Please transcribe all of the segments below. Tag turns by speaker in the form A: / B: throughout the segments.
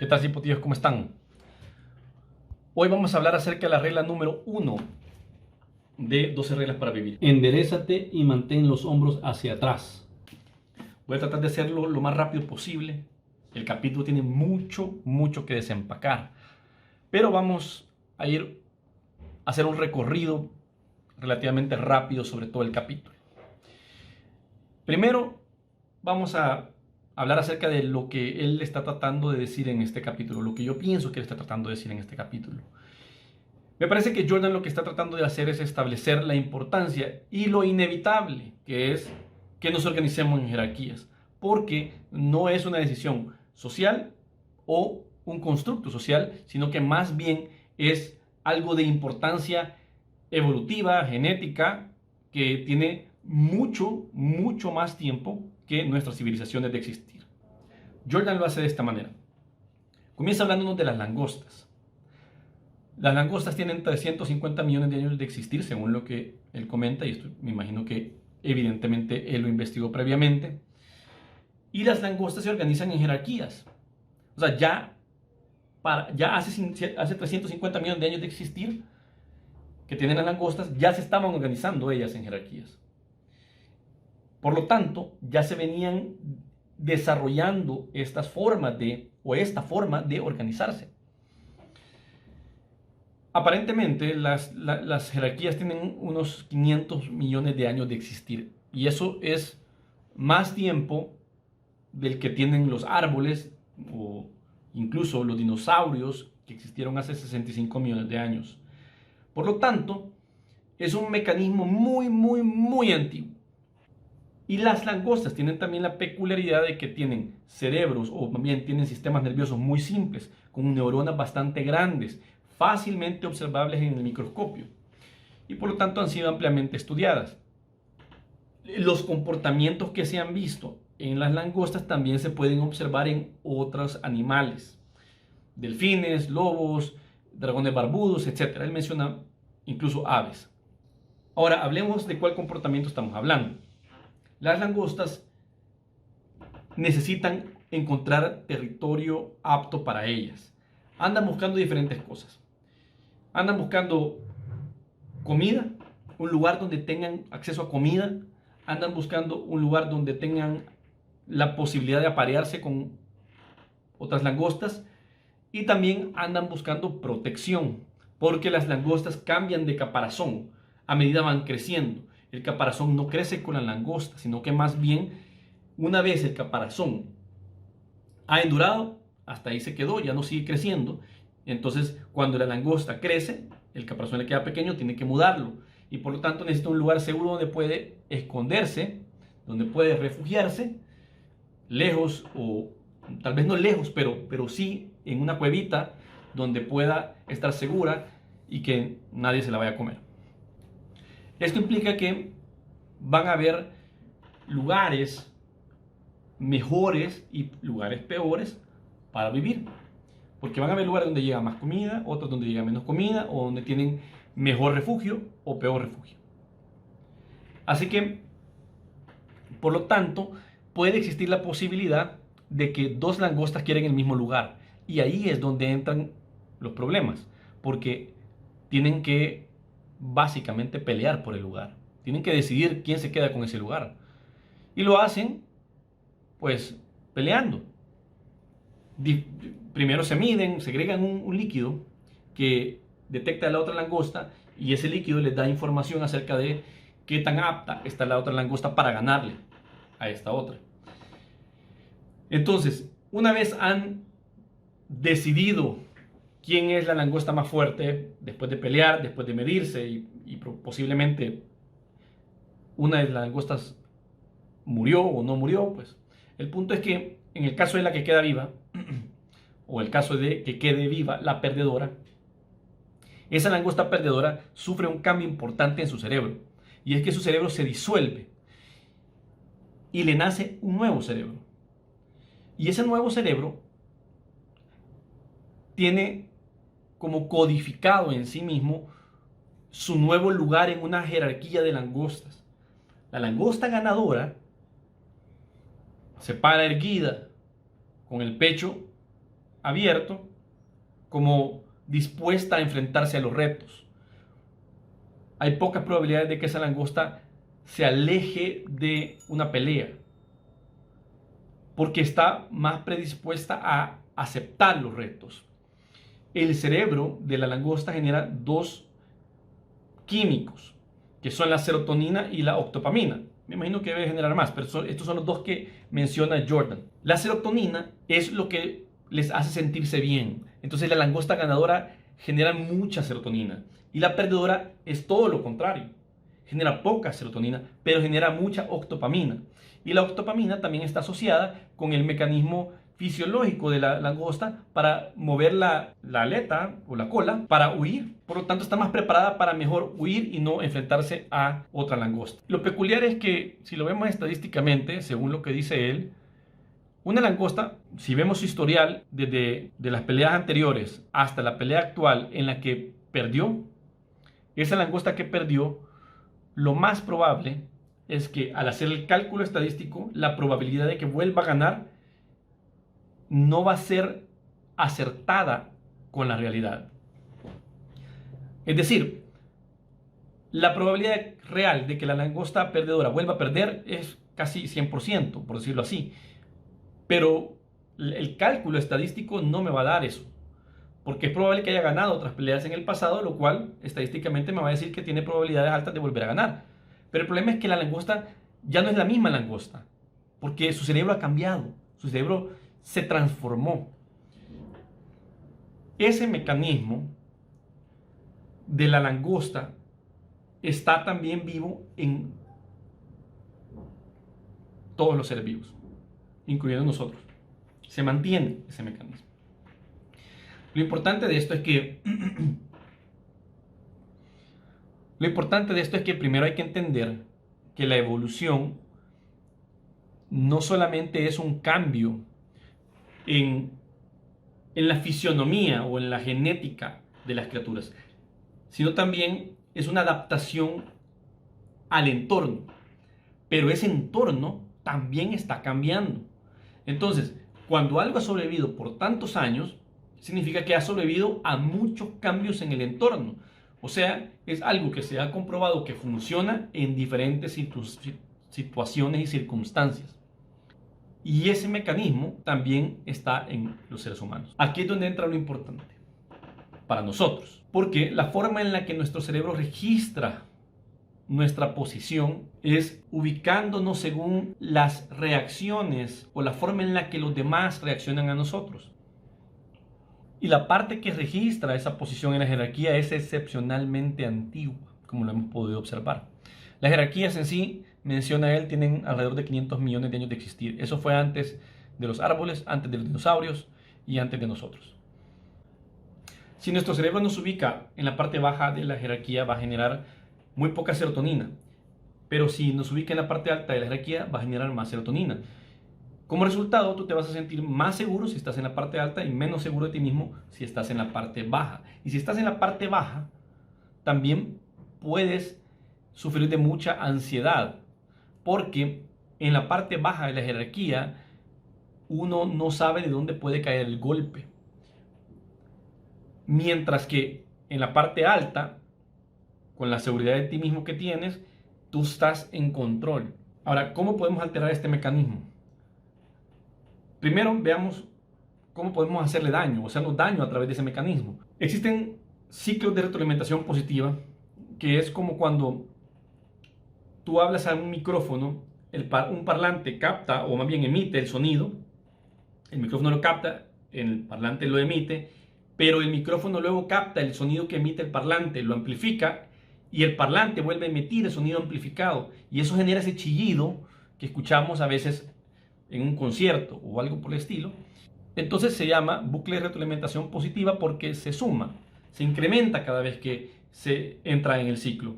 A: ¿Qué tal, cipotillos? ¿Cómo están? Hoy vamos a hablar acerca de la regla número 1 de 12 reglas para vivir.
B: Enderézate y mantén los hombros hacia atrás.
A: Voy a tratar de hacerlo lo más rápido posible. El capítulo tiene mucho que desempacar. Pero vamos a hacer un recorrido relativamente rápido sobre todo el capítulo. Primero, vamos a hablar acerca de lo que él está tratando de decir en este capítulo, lo que yo pienso que él está tratando de decir en este capítulo. Me parece que Jordan lo que está tratando de hacer es establecer la importancia y lo inevitable que es que nos organicemos en jerarquías, porque no es una decisión social o un constructo social, sino que más bien es algo de importancia evolutiva, genética, que tiene mucho más tiempo que nuestras civilizaciones de existir. Jordan lo hace de esta manera. Comienza hablándonos de las langostas. Las langostas tienen 350 millones de años de existir, según lo que él comenta, y esto me imagino que evidentemente él lo investigó previamente. Y las langostas se organizan en jerarquías. O sea, ya hace 350 millones de años de existir, que tienen las langostas, ya se estaban organizando ellas en jerarquías. Por lo tanto, ya se venían desarrollando esta forma de organizarse. Aparentemente, las jerarquías tienen unos 500 millones de años de existir. Y eso es más tiempo del que tienen los árboles o incluso los dinosaurios que existieron hace 65 millones de años. Por lo tanto, es un mecanismo muy antiguo. Y las langostas tienen también la peculiaridad de que tienen cerebros, o también tienen sistemas nerviosos muy simples, con neuronas bastante grandes, fácilmente observables en el microscopio, y por lo tanto han sido ampliamente estudiadas. Los comportamientos que se han visto en las langostas también se pueden observar en otros animales, delfines, lobos, dragones barbudos, etc. Él menciona incluso aves. Ahora, hablemos de cuál comportamiento estamos hablando. Las langostas necesitan encontrar territorio apto para ellas. Andan buscando diferentes cosas. Andan buscando comida, un lugar donde tengan acceso a comida. Andan buscando un lugar donde tengan la posibilidad de aparearse con otras langostas. Y también andan buscando protección, porque las langostas cambian de caparazón a medida van creciendo. El caparazón no crece con la langosta, sino que más bien, una vez el caparazón ha endurado, hasta ahí se quedó, ya no sigue creciendo. Entonces, cuando la langosta crece, el caparazón le queda pequeño, tiene que mudarlo. Y por lo tanto necesita un lugar seguro donde puede esconderse, donde puede refugiarse, lejos o tal vez no lejos, pero sí en una cuevita donde pueda estar segura y que nadie se la vaya a comer. Esto implica que van a haber lugares mejores y lugares peores para vivir. Porque van a haber lugares donde llega más comida, otros donde llega menos comida, o donde tienen mejor refugio o peor refugio. Así que, por lo tanto, puede existir la posibilidad de que dos langostas quieren el mismo lugar. Y ahí es donde entran los problemas. Porque tienen que básicamente pelear por el lugar. Tienen que decidir quién se queda con ese lugar. Y lo hacen, pues, peleando. Primero se miden, segregan un líquido que detecta a la otra langosta y ese líquido les da información acerca de qué tan apta está la otra langosta para ganarle a esta otra. Entonces, una vez han decidido quién es la langosta más fuerte, después de pelear, después de medirse y posiblemente una de las langostas murió o no murió, pues el punto es que en el caso de la que queda viva, o el caso de que quede viva la perdedora, esa langosta perdedora sufre un cambio importante en su cerebro, y es que su cerebro se disuelve y le nace un nuevo cerebro. Y ese nuevo cerebro tiene como codificado en sí mismo su nuevo lugar en una jerarquía de langostas. La langosta ganadora se para erguida, con el pecho abierto como dispuesta a enfrentarse a los retos. Hay pocas probabilidades de que esa langosta se aleje de una pelea, porque está más predispuesta a aceptar los retos. El cerebro de la langosta genera dos químicos, que son la serotonina y la octopamina. Me imagino que debe generar más, pero estos son los dos que menciona Jordan. La serotonina es lo que les hace sentirse bien. Entonces la langosta ganadora genera mucha serotonina y la perdedora es todo lo contrario. Genera poca serotonina, pero genera mucha octopamina. Y la octopamina también está asociada con el mecanismo fisiológico de la langosta para mover la aleta o la cola para huir. Por lo tanto, está más preparada para mejor huir y no enfrentarse a otra langosta. Lo peculiar es que, si lo vemos estadísticamente, según lo que dice él, una langosta, si vemos su historial desde de las peleas anteriores hasta la pelea actual en la que perdió, esa langosta que perdió, lo más probable es que al hacer el cálculo estadístico, la probabilidad de que vuelva a ganar no va a ser acertada con la realidad. Es decir, la probabilidad real de que la langosta perdedora vuelva a perder es casi 100%, por decirlo así. Pero el cálculo estadístico no me va a dar eso, porque es probable que haya ganado otras peleas en el pasado, lo cual estadísticamente me va a decir que tiene probabilidades altas de volver a ganar. Pero el problema es que la langosta ya no es la misma langosta, porque su cerebro ha cambiado, su cerebro se transformó. Ese mecanismo de la langosta está también vivo en todos los seres vivos, incluyendo nosotros. Se mantiene ese mecanismo. Lo importante de esto es que primero hay que entender que la evolución no solamente es un cambio en la fisionomía o en la genética de las criaturas, sino también es una adaptación al entorno. Pero ese entorno también está cambiando. Entonces, cuando algo ha sobrevivido por tantos años, significa que ha sobrevivido a muchos cambios en el entorno. O sea, es algo que se ha comprobado que funciona en diferentes situaciones y circunstancias. Y ese mecanismo también está en los seres humanos. Aquí es donde entra lo importante para nosotros, porque la forma en la que nuestro cerebro registra nuestra posición es ubicándonos según las reacciones o la forma en la que los demás reaccionan a nosotros. Y la parte que registra esa posición en la jerarquía es excepcionalmente antigua, como lo hemos podido observar. Las jerarquías en sí, menciona él, tienen alrededor de 500 millones de años de existir. Eso fue antes de los árboles, antes de los dinosaurios y antes de nosotros. Si nuestro cerebro nos ubica en la parte baja de la jerarquía, va a generar muy poca serotonina. Pero si nos ubica en la parte alta de la jerarquía, va a generar más serotonina. Como resultado, tú te vas a sentir más seguro si estás en la parte alta y menos seguro de ti mismo si estás en la parte baja. Y si estás en la parte baja, también puedes sufrir de mucha ansiedad, porque en la parte baja de la jerarquía uno no sabe de dónde puede caer el golpe. Mientras que en la parte alta, con la seguridad de ti mismo que tienes, tú estás en control. Ahora, ¿cómo podemos alterar este mecanismo? Primero, veamos cómo podemos hacerle daño, o hacernos daño a través de ese mecanismo. Existen ciclos de retroalimentación positiva, que es como cuando tú hablas a un micrófono, un parlante capta, o más bien emite el sonido, el micrófono lo capta, el parlante lo emite, pero el micrófono luego capta el sonido que emite el parlante, lo amplifica, y el parlante vuelve a emitir el sonido amplificado, y eso genera ese chillido que escuchamos a veces en un concierto o algo por el estilo. Entonces se llama bucle de retroalimentación positiva porque se suma, se incrementa cada vez que se entra en el ciclo.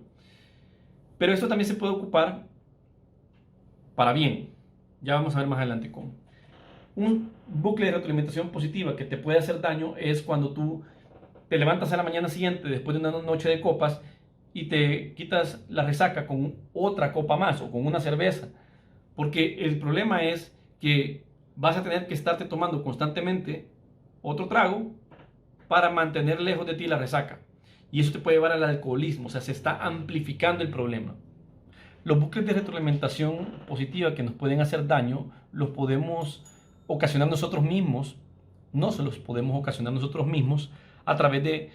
A: Pero esto también se puede ocupar para bien. Ya vamos a ver más adelante cómo. Un bucle de retroalimentación positiva que te puede hacer daño es cuando tú te levantas a la mañana siguiente después de una noche de copas y te quitas la resaca con otra copa más o con una cerveza. Porque el problema es que vas a tener que estarte tomando constantemente otro trago para mantener lejos de ti la resaca. Y eso te puede llevar al alcoholismo, o sea, se está amplificando el problema. Los bucles de retroalimentación positiva que nos pueden hacer daño los podemos ocasionar nosotros mismos, no se los podemos ocasionar nosotros mismos a través de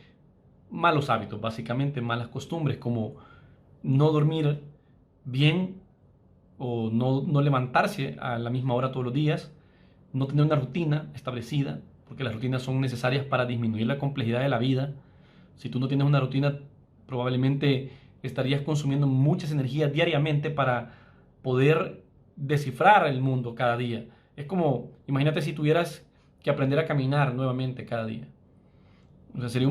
A: malos hábitos, básicamente malas costumbres, como no dormir bien o no levantarse a la misma hora todos los días, no tener una rutina establecida, porque las rutinas son necesarias para disminuir la complejidad de la vida. Si tú no tienes una rutina, probablemente estarías consumiendo muchas energías diariamente para poder descifrar el mundo cada día. Es como, imagínate si tuvieras que aprender a caminar nuevamente cada día. O sea,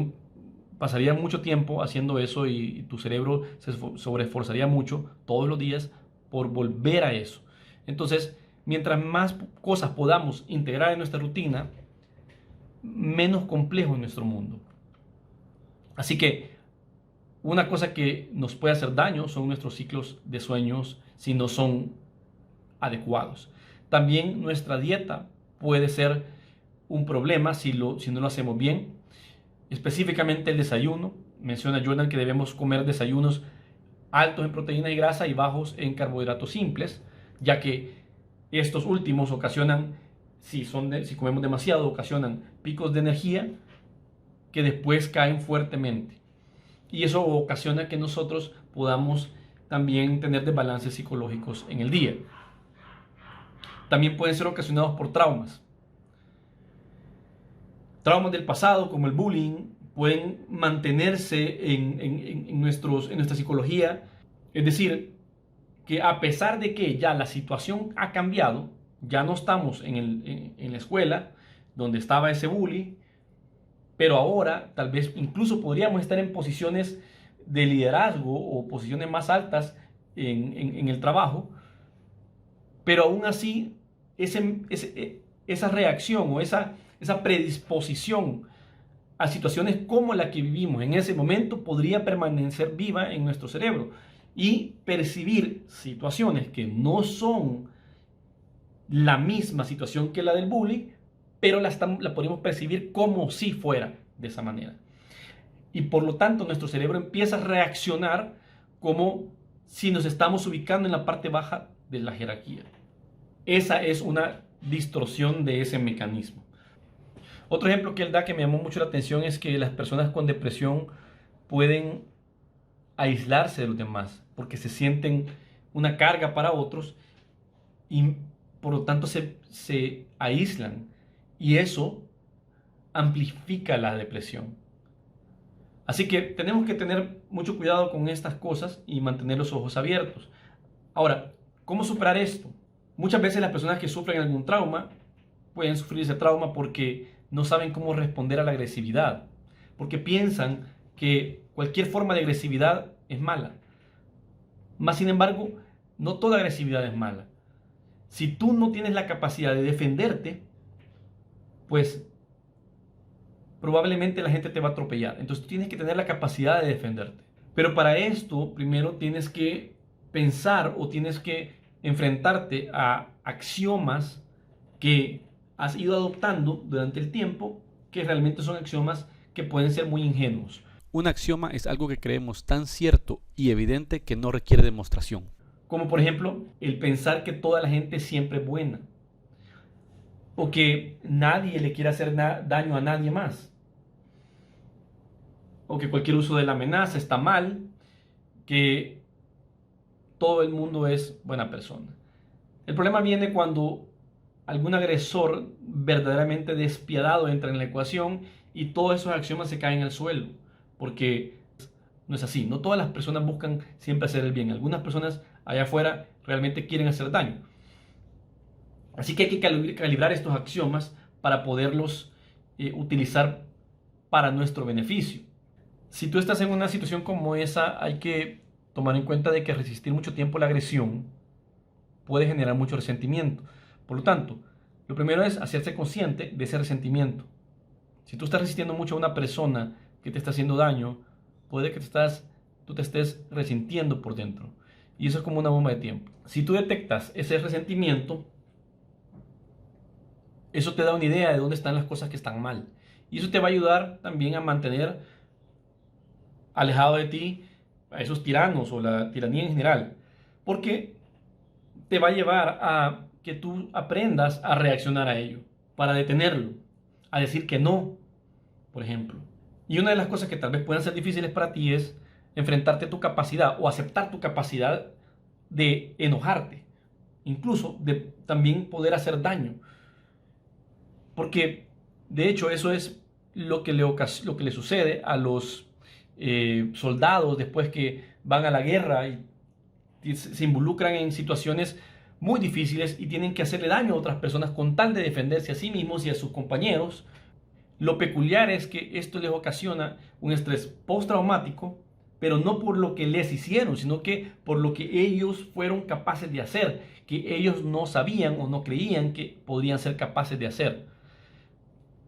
A: pasaría mucho tiempo haciendo eso y tu cerebro se sobreesforzaría mucho todos los días por volver a eso. Entonces, mientras más cosas podamos integrar en nuestra rutina, menos complejo es nuestro mundo. Así que una cosa que nos puede hacer daño son nuestros ciclos de sueños si no son adecuados. También nuestra dieta puede ser un problema si no lo hacemos bien. Específicamente el desayuno. Menciona Jordan que debemos comer desayunos altos en proteína y grasa y bajos en carbohidratos simples, ya que estos últimos ocasionan, si comemos demasiado, ocasionan picos de energía que después caen fuertemente. Y eso ocasiona que nosotros podamos también tener desbalances psicológicos en el día. También pueden ser ocasionados por traumas. Traumas del pasado, como el bullying, pueden mantenerse en nuestra psicología. Es decir, que a pesar de que ya la situación ha cambiado, ya no estamos en la escuela donde estaba ese bully, pero ahora tal vez incluso podríamos estar en posiciones de liderazgo o posiciones más altas en el trabajo, pero aún así esa reacción o esa predisposición a situaciones como la que vivimos en ese momento podría permanecer viva en nuestro cerebro y percibir situaciones que no son la misma situación que la del bully, pero la podemos percibir como si fuera de esa manera. Y por lo tanto nuestro cerebro empieza a reaccionar como si nos estamos ubicando en la parte baja de la jerarquía. Esa es una distorsión de ese mecanismo. Otro ejemplo que él da que me llamó mucho la atención es que las personas con depresión pueden aislarse de los demás porque se sienten una carga para otros y por lo tanto se aíslan, y eso amplifica la depresión. Así que tenemos que tener mucho cuidado con estas cosas y mantener los ojos abiertos. Ahora, ¿cómo superar esto? Muchas veces las personas que sufren algún trauma pueden sufrir ese trauma porque no saben cómo responder a la agresividad, porque piensan que cualquier forma de agresividad es mala. Más sin embargo, no toda agresividad es mala. Si tú no tienes la capacidad de defenderte, pues probablemente la gente te va a atropellar. Entonces tú tienes que tener la capacidad de defenderte. Pero para esto, primero tienes que pensar o tienes que enfrentarte a axiomas que has ido adoptando durante el tiempo, que realmente son axiomas que pueden ser muy ingenuos.
B: Un axioma es algo que creemos tan cierto y evidente que no requiere demostración.
A: Como por ejemplo, el pensar que toda la gente siempre es buena, o que nadie le quiere hacer daño a nadie más, o que cualquier uso de la amenaza está mal, que todo el mundo es buena persona. El problema viene cuando algún agresor verdaderamente despiadado entra en la ecuación y todos esos axiomas se caen al suelo, porque no es así. No todas las personas buscan siempre hacer el bien. Algunas personas allá afuera realmente quieren hacer daño. Así que hay que calibrar estos axiomas para poderlos utilizar para nuestro beneficio. Si tú estás en una situación como esa, hay que tomar en cuenta de que resistir mucho tiempo la agresión puede generar mucho resentimiento. Por lo tanto, lo primero es hacerse consciente de ese resentimiento. Si tú estás resistiendo mucho a una persona que te está haciendo daño, puede que tú te estés resintiendo por dentro. Y eso es como una bomba de tiempo. Si tú detectas ese resentimiento, Eso te da una idea de dónde están las cosas que están mal. Y eso te va a ayudar también a mantener alejado de ti a esos tiranos o la tiranía en general. Porque te va a llevar a que tú aprendas a reaccionar a ello, para detenerlo, a decir que no, por ejemplo. Y una de las cosas que tal vez puedan ser difíciles para ti es enfrentarte a tu capacidad o aceptar tu capacidad de enojarte, incluso de también poder hacer daño. Porque de hecho eso es lo que le sucede a los soldados después que van a la guerra y se involucran en situaciones muy difíciles y tienen que hacerle daño a otras personas con tal de defenderse a sí mismos y a sus compañeros. Lo peculiar es que esto les ocasiona un estrés postraumático, pero no por lo que les hicieron, sino que por lo que ellos fueron capaces de hacer, que ellos no sabían o no creían que podrían ser capaces de hacer.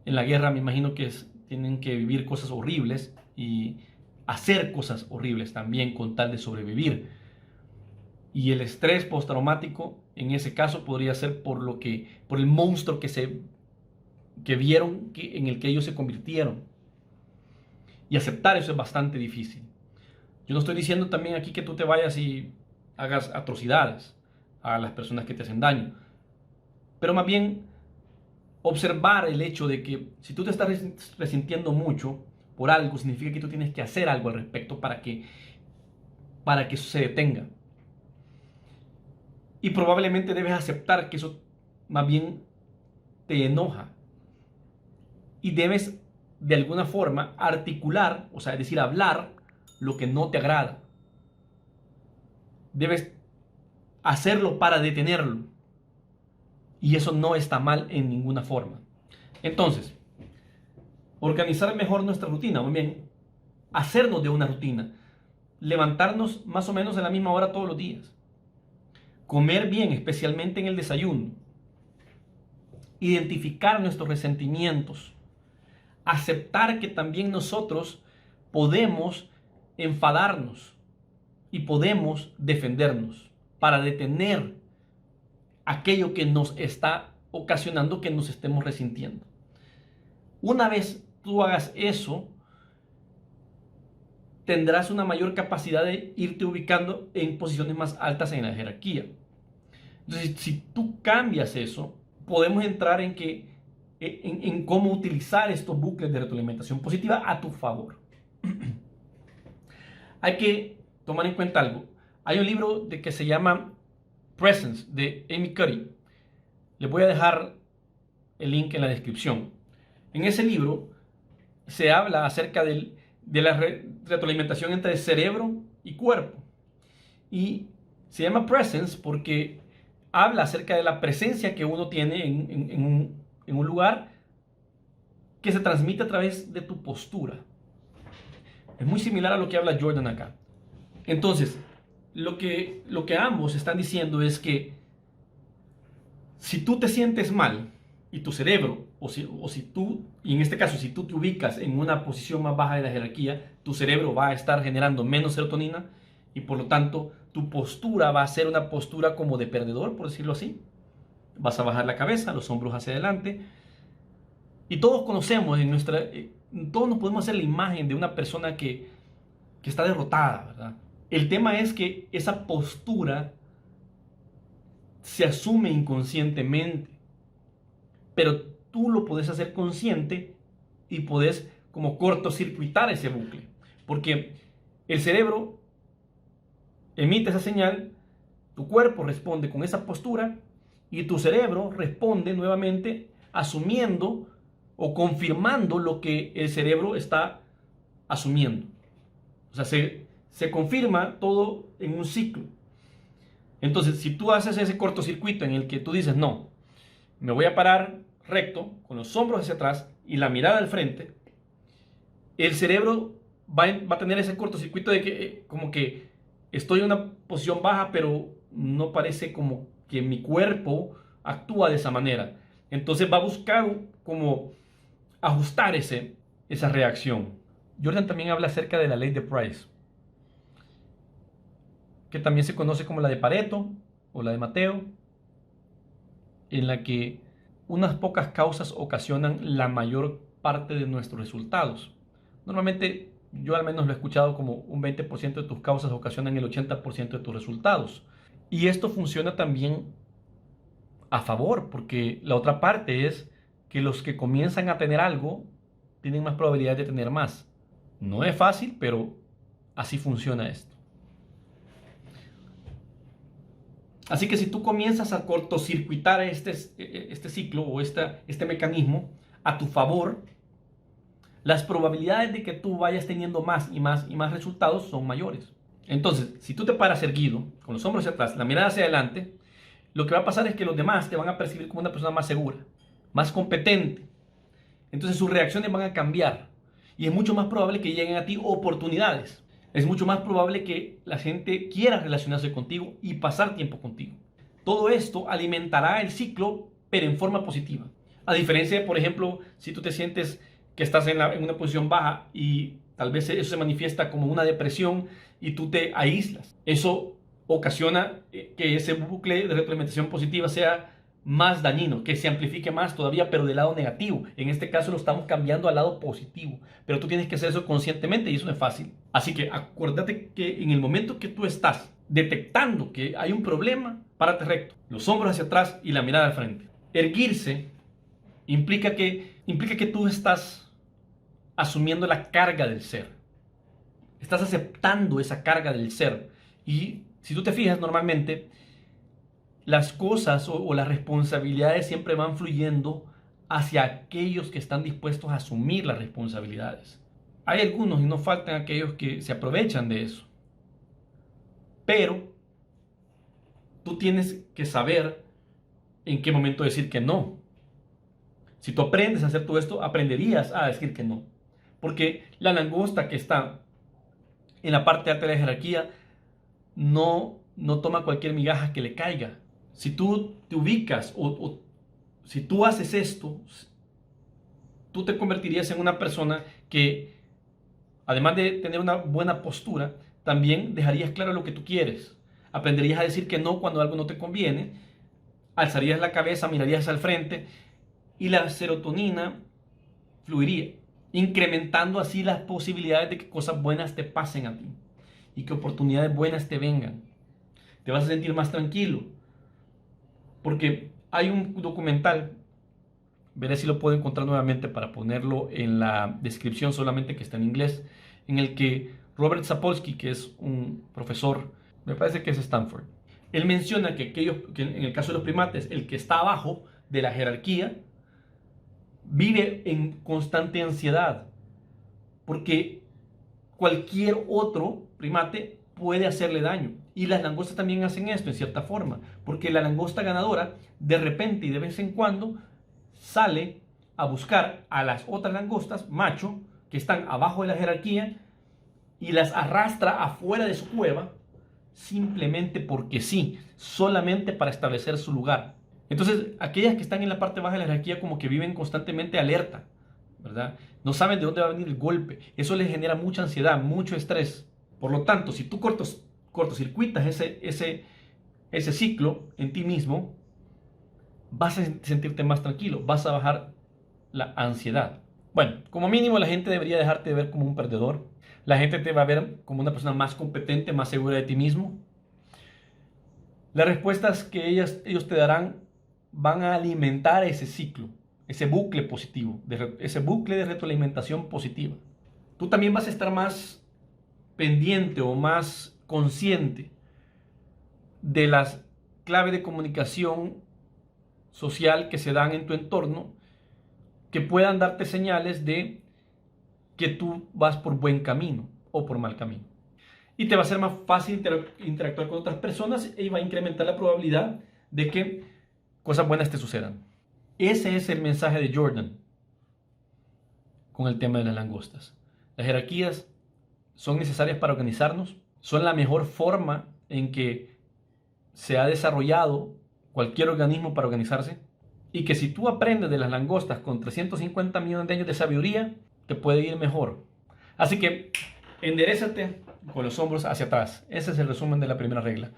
A: En la guerra me imagino que tienen que vivir cosas horribles y hacer cosas horribles también con tal de sobrevivir. Y el estrés postraumático en ese caso podría ser por el monstruo que vieron en el que ellos se convirtieron. Y aceptar eso es bastante difícil. Yo no estoy diciendo también aquí que tú te vayas y hagas atrocidades a las personas que te hacen daño, pero más bien observar el hecho de que si tú te estás resintiendo mucho por algo, significa que tú tienes que hacer algo al respecto para que eso se detenga. Y probablemente debes aceptar que eso más bien te enoja. Y debes de alguna forma articular, o sea, es decir, hablar lo que no te agrada. Debes hacerlo para detenerlo. Y eso no está mal en ninguna forma. Entonces, organizar mejor nuestra rutina, muy bien, hacernos de una rutina, levantarnos más o menos a la misma hora todos los días, comer bien, especialmente en el desayuno, identificar nuestros resentimientos, aceptar que también nosotros podemos enfadarnos y podemos defendernos para detener aquello que nos está ocasionando que nos estemos resintiendo. Una vez tú hagas eso, tendrás una mayor capacidad de irte ubicando en posiciones más altas en la jerarquía. Entonces, si tú cambias eso, podemos entrar en cómo utilizar estos bucles de retroalimentación positiva a tu favor. Hay que tomar en cuenta algo. Hay un libro que se llama Presence, de Amy Cuddy. Les voy a dejar el link en la descripción. En ese libro se habla acerca de la retroalimentación entre cerebro y cuerpo. Y se llama Presence porque habla acerca de la presencia que uno tiene en un lugar que se transmite a través de tu postura. Es muy similar a lo que habla Jordan acá. Entonces, lo que ambos están diciendo es que si tú te sientes mal y tu cerebro, si tú, y en este caso, si tú te ubicas en una posición más baja de la jerarquía, tu cerebro va a estar generando menos serotonina y por lo tanto tu postura va a ser una postura como de perdedor, por decirlo así. Vas a bajar la cabeza, los hombros hacia adelante. Y todos conocemos todos nos podemos hacer la imagen de una persona que está derrotada, ¿verdad? El tema es que esa postura se asume inconscientemente, pero tú lo puedes hacer consciente y puedes como cortocircuitar ese bucle, porque el cerebro emite esa señal, tu cuerpo responde con esa postura y tu cerebro responde nuevamente asumiendo o confirmando lo que el cerebro está asumiendo. O sea, se confirma todo en un ciclo. Entonces, si tú haces ese cortocircuito en el que tú dices, no, me voy a parar recto, con los hombros hacia atrás y la mirada al frente, el cerebro va a tener ese cortocircuito de que como que estoy en una posición baja, pero no parece como que mi cuerpo actúa de esa manera. Entonces va a buscar como ajustar esa reacción. Jordan también habla acerca de la ley de Price, que también se conoce como la de Pareto o la de Mateo, en la que unas pocas causas ocasionan la mayor parte de nuestros resultados. Normalmente, yo al menos lo he escuchado como un 20% de tus causas ocasionan el 80% de tus resultados. Y esto funciona también a favor, porque la otra parte es que los que comienzan a tener algo tienen más probabilidad de tener más. No es fácil, pero así funciona esto. Así que si tú comienzas a cortocircuitar este ciclo o este mecanismo a tu favor, las probabilidades de que tú vayas teniendo más y más resultados son mayores. Entonces, si tú te paras erguido, con los hombros hacia atrás, la mirada hacia adelante, lo que va a pasar es que los demás te van a percibir como una persona más segura, más competente. Entonces sus reacciones van a cambiar y es mucho más probable que lleguen a ti oportunidades. Es mucho más probable que la gente quiera relacionarse contigo y pasar tiempo contigo. Todo esto alimentará el ciclo, pero en forma positiva. A diferencia de, por ejemplo, si tú te sientes que estás en una posición baja y tal vez eso se manifiesta como una depresión y tú te aíslas. Eso ocasiona que ese bucle de retroalimentación positiva sea más dañino, que se amplifique más todavía, pero del lado negativo. En este caso lo estamos cambiando al lado positivo, pero tú tienes que hacer eso conscientemente y eso no es fácil. Así que acuérdate que en el momento que tú estás detectando que hay un problema, párate recto, los hombros hacia atrás y la mirada al frente. Erguirse implica que tú estás asumiendo la carga del ser. Estás aceptando esa carga del ser. Y si tú te fijas, normalmente las cosas o las responsabilidades siempre van fluyendo hacia aquellos que están dispuestos a asumir las responsabilidades. Hay algunos y no faltan aquellos que se aprovechan de eso. Pero tú tienes que saber en qué momento decir que no. Si tú aprendes a hacer todo esto, aprenderías a decir que no. Porque la langosta que está en la parte alta de la jerarquía no toma cualquier migaja que le caiga. Si tú te ubicas o si tú haces esto, tú te convertirías en una persona que, además de tener una buena postura, también dejarías claro lo que tú quieres. Aprenderías a decir que no cuando algo no te conviene, alzarías la cabeza, mirarías al frente y la serotonina fluiría, incrementando así las posibilidades de que cosas buenas te pasen a ti y que oportunidades buenas te vengan. Te vas a sentir más tranquilo. Porque hay un documental, veré si lo puedo encontrar nuevamente para ponerlo en la descripción, solamente que está en inglés, en el que Robert Sapolsky, que es un profesor, me parece que es Stanford, él menciona que en el caso de los primates, el que está abajo de la jerarquía vive en constante ansiedad, porque cualquier otro primate puede hacerle daño. Y las langostas también hacen esto en cierta forma, porque la langosta ganadora de repente y de vez en cuando sale a buscar a las otras langostas macho que están abajo de la jerarquía y las arrastra afuera de su cueva simplemente porque sí, solamente para establecer su lugar. Entonces, aquellas que están en la parte baja de la jerarquía como que viven constantemente alerta, ¿verdad? No saben de dónde va a venir el golpe. Eso les genera mucha ansiedad, mucho estrés. Por lo tanto, si tú cortocircuitas ese ciclo en ti mismo, vas a sentirte más tranquilo, vas a bajar la ansiedad. Bueno, como mínimo la gente debería dejarte de ver como un perdedor. La gente te va a ver como una persona más competente, más segura de ti mismo. Las respuestas que ellos te darán van a alimentar ese ciclo, ese bucle positivo, ese bucle de retroalimentación positiva. Tú también vas a estar más pendiente o más consciente de las claves de comunicación social que se dan en tu entorno, que puedan darte señales de que tú vas por buen camino o por mal camino. Y te va a ser más fácil interactuar con otras personas y va a incrementar la probabilidad de que cosas buenas te sucedan. Ese es el mensaje de Jordan con el tema de las langostas. Las jerarquías son necesarias para organizarnos, son la mejor forma en que se ha desarrollado cualquier organismo para organizarse, y que si tú aprendes de las langostas con 350 millones de años de sabiduría, te puede ir mejor. Así que enderézate con los hombros hacia atrás. Ese es el resumen de la primera regla.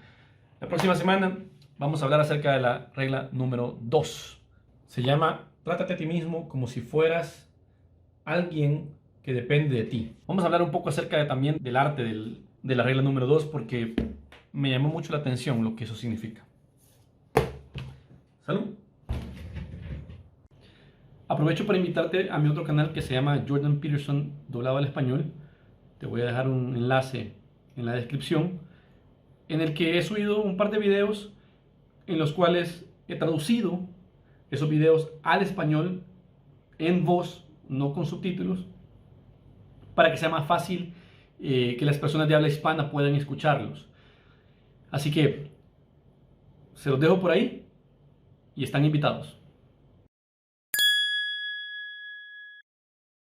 A: La próxima semana vamos a hablar acerca de la regla número 2. Se llama Trátate a ti mismo como si fueras alguien que depende de ti. Vamos a hablar un poco acerca también del arte de la regla número 2 porque me llamó mucho la atención lo que eso significa. Salud. Aprovecho para invitarte a mi otro canal que se llama Jordan Peterson doblado al español. Te voy a dejar un enlace en la descripción en el que he subido un par de videos en los cuales he traducido esos videos al español en voz, no con subtítulos, para que sea más fácil que las personas de habla hispana puedan escucharlos. Así que se los dejo por ahí y están invitados.